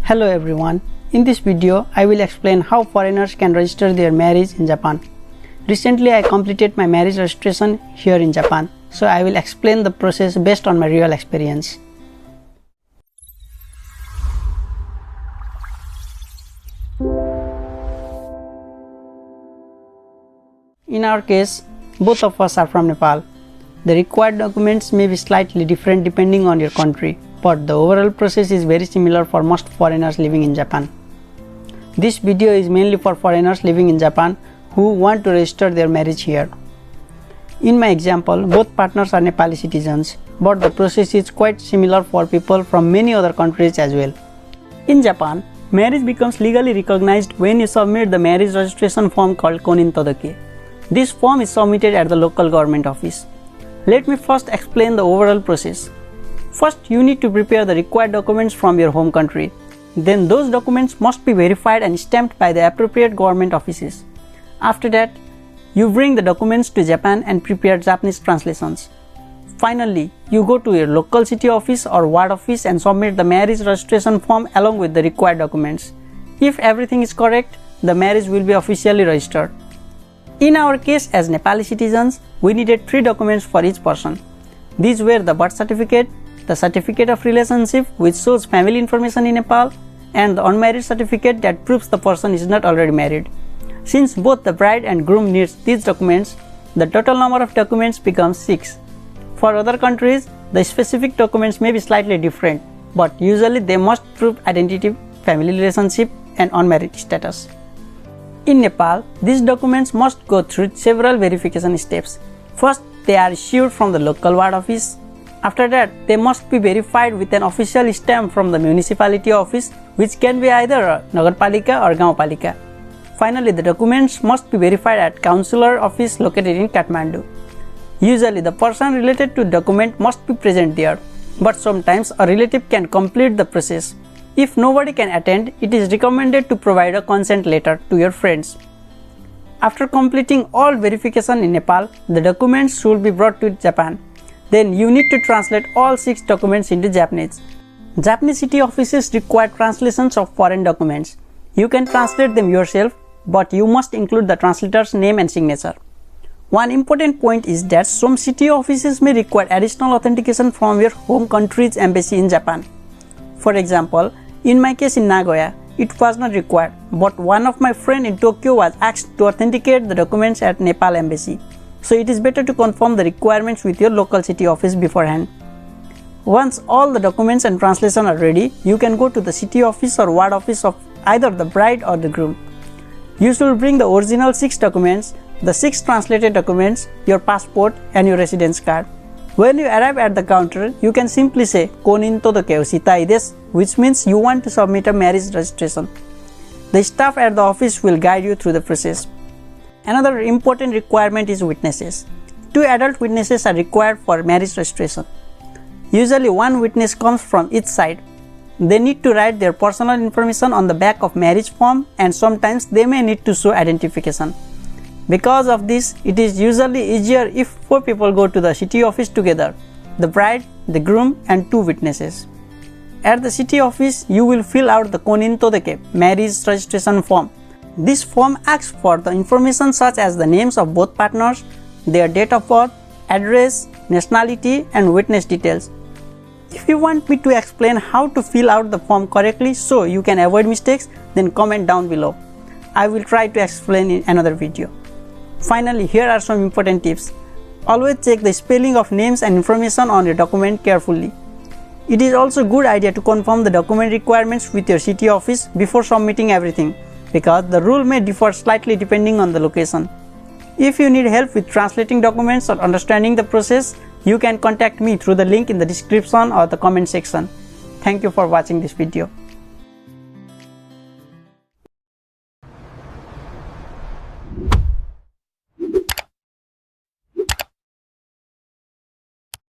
Hello everyone. In this video, I will explain how foreigners can register their marriage in Japan. Recently, I completed my marriage registration here in Japan, so I will explain the process based on my real experience. In our case, both of us are from Nepal. The required documents may be slightly different depending on your country, but the overall process is very similar for most foreigners living in Japan. This video is mainly for foreigners living in Japan who want to register their marriage here. In my example, both partners are Nepali citizens, but the process is quite similar for people from many other countries as well. In Japan, marriage becomes legally recognized when you submit the marriage registration form called Konin Todoke. This form is submitted at the local government office. Let me first explain the overall process. First, you need to prepare the required documents from your home country. Then those documents must be verified and stamped by the appropriate government offices. After that, you bring the documents to Japan and prepare Japanese translations. Finally, you go to your local city office or ward office and submit the marriage registration form along with the required documents. If everything is correct, the marriage will be officially registered. In our case, as Nepali citizens, we needed 3 documents for each person. These were the birth certificate, the certificate of relationship which shows family information in Nepal, and the unmarried certificate that proves the person is not already married. Since both the bride and groom needs these documents, the total number of documents becomes 6. For other countries, the specific documents may be slightly different, but usually they must prove identity, family relationship, and unmarried status. In Nepal, these documents must go through several verification steps. First, they are issued from the local ward office. After that, they must be verified with an official stamp from the municipality office, which can be either a Nagarpalika or Gaonpalika. Finally, the documents must be verified at councillor office located in Kathmandu. Usually, the person related to document must be present there, but sometimes a relative can complete the process. If nobody can attend, it is recommended to provide a consent letter to your friends. After completing all verification in Nepal, the documents should be brought to Japan. Then you need to translate all 6 documents into Japanese. Japanese city offices require translations of foreign documents. You can translate them yourself, but you must include the translator's name and signature. One important point is that some city offices may require additional authentication from your home country's embassy in Japan. For example, in my case in Nagoya, it was not required, but one of my friends in Tokyo was asked to authenticate the documents at Nepal embassy. So it is better to confirm the requirements with your local city office beforehand. Once all the documents and translation are ready, you can go to the city office or ward office of either the bride or the groom. You should bring the original 6 documents, the 6 translated documents, your passport and your residence card. When you arrive at the counter, you can simply say Konin Todoke o shitai desu, which means you want to submit a marriage registration. The staff at the office will guide you through the process. Another important requirement is witnesses. 2 adult witnesses are required for marriage registration. Usually one witness comes from each side. They need to write their personal information on the back of marriage form, and sometimes they may need to show identification. Because of this, it is usually easier if 4 people go to the city office together, the bride, the groom and 2 witnesses. At the city office, you will fill out the Konin Todoke marriage registration form. This form asks for the information such as the names of both partners, their date of birth, address, nationality and witness details. If you want me to explain how to fill out the form correctly so you can avoid mistakes, then comment down below. I will try to explain in another video. Finally, here are some important tips. Always check the spelling of names and information on your document carefully. It is also a good idea to confirm the document requirements with your city office before submitting everything, because the rule may differ slightly depending on the location. If you need help with translating documents or understanding the process, you can contact me through the link in the description or the comment section. Thank you for watching this video.